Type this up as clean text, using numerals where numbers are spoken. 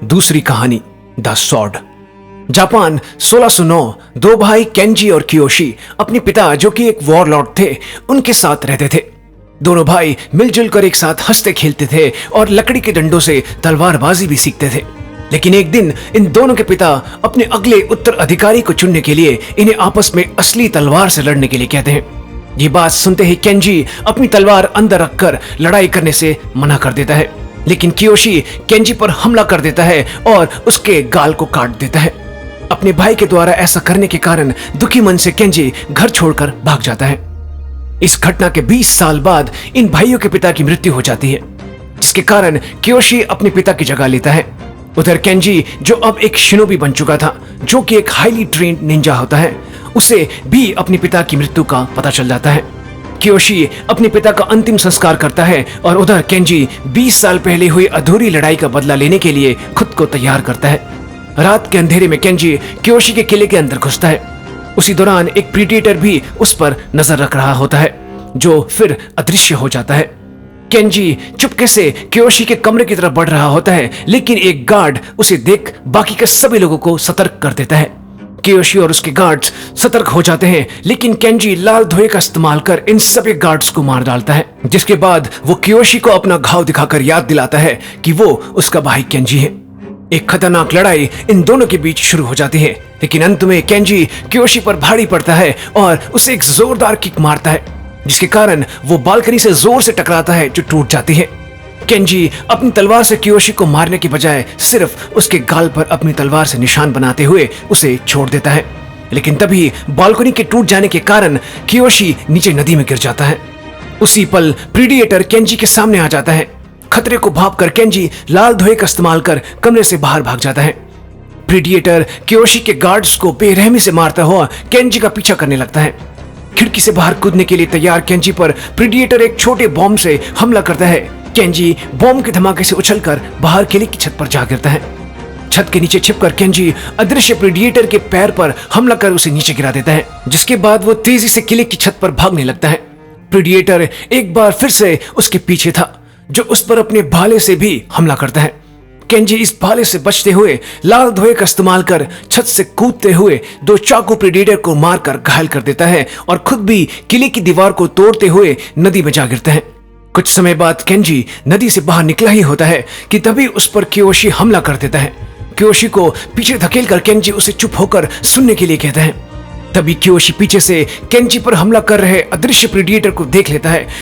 दूसरी कहानी the sword. Japan 1609। दो भाई केंजी और कियोशी अपने पिता जो कि एक वॉरलॉर्ड थे उनके साथ रहते थे। दोनों भाई मिलजुल कर एक साथ हंसते खेलते थे और लकड़ी के डंडों से तलवारबाजी भी सीखते थे। लेकिन एक दिन इन दोनों के पिता अपने अगले उत्तराधिकारी को चुनने के लिए इन्हें आपस में असली तलवार से लड़ने के लिए कहते हैं। ये बात सुनते ही केंजी अपनी तलवार अंदर रखकर लड़ाई करने से मना कर देता है, लेकिन कियोशी केंजी पर हमला कर देता है और उसके गाल को काट देता है। अपने भाई के द्वारा ऐसा करने के कारण दुखी मन से केंजी घर छोड़कर भाग जाता है। इस घटना के 20 साल बाद इन भाइयों के पिता की मृत्यु हो जाती है, जिसके कारण कियोशी अपने पिता की जगह लेता है। उधर केंजी जो अब एक शिनोबी बन चुका था, जो कि एक हाईली ट्रेन्ड निंजा होता है, उसे भी अपने पिता की मृत्यु का पता चल जाता है। कियोशी अपने पिता का अंतिम संस्कार करता है और उधर केंजी 20 साल पहले हुई अधूरी लड़ाई का बदला लेने के लिए खुद को तैयार करता है। रात के अंधेरे में केंजी कियोशी के किले के अंदर घुसता है। उसी दौरान एक प्रीडेटर भी उस पर नजर रख रहा होता है, जो फिर अदृश्य हो जाता है। केंजी चुपके से कियोशी के कमरे की तरफ बढ़ रहा होता है, लेकिन एक गार्ड उसे देख बाकी के सभी लोगों को सतर्क कर देता है। कियोशी और उसके गार्ड्स सतर्क हो जाते हैं, लेकिन केंजी लाल धुएं का इस्तेमाल कर इन सभी गार्ड्स को मार डालता है, जिसके बाद वो कियोशी को अपना घाव दिखाकर याद दिलाता है कि वो उसका भाई केंजी है। एक खतरनाक लड़ाई इन दोनों के बीच शुरू हो जाती है, लेकिन अंत में केंजी कियोशी पर भारी पड़ता है और उसे एक जोरदार किक मारता है, जिसके कारण वो बालकनी से जोर से टकराता है जो टूट जाती है। केंजी अपनी तलवार से कियोशी को मारने की बजाय सिर्फ उसके गाल पर अपनी तलवार से निशान बनाते हुए उसे छोड़ देता है, लेकिन तभी बालकनी के टूट जाने के कारण कियोशी नीचे नदी में गिर जाता है। उसी पल प्रीडेटर केंजी के सामने आ जाता है। खतरे को भांपकर केंजी लाल धुएं का इस्तेमाल कर कमरे से बाहर भाग जाता है। प्रीडेटर कियोशी के गार्ड्स को बेरहमी से मारता हुआ केंजी का पीछा करने लगता है। खिड़की से बाहर कूदने के लिए तैयार केंजी पर प्रीडेटर एक छोटे बॉम्ब से हमला करता है। केंजी बॉम्ब के धमाके से उछलकर बाहर किले की छत पर जा गिरता है। छत के नीचे छिपकर केंजी अदृश्य प्रीडेटर के पैर पर हमला कर उसे नीचे गिरा देता है, जिसके बाद वो तेजी से किले की छत पर भागने लगता है। प्रीडेटर एक बार फिर से उसके पीछे था, जो उस पर अपने भाले से भी हमला करता है। केंजी इस भाले से बचते हुए लाल धुएं का इस्तेमाल कर छत से कूदते हुए दो चाकू प्रीडेटर को मारकर घायल कर देता है और खुद भी किले की दीवार को तोड़ते हुए नदी में जा गिरता है। कुछ समय बाद केंजी नदी से बाहर निकला ही होता है कि तभी उस पर कियोशी हमला कर देता है। कियोशी को पीछे धकेल कर केंजी उसे चुप होकर सुनने के लिए कहता है। तभी कियोशी पीछे से केंजी पर हमला कर रहे अदृश्य प्रीडेटर को देख लेता है,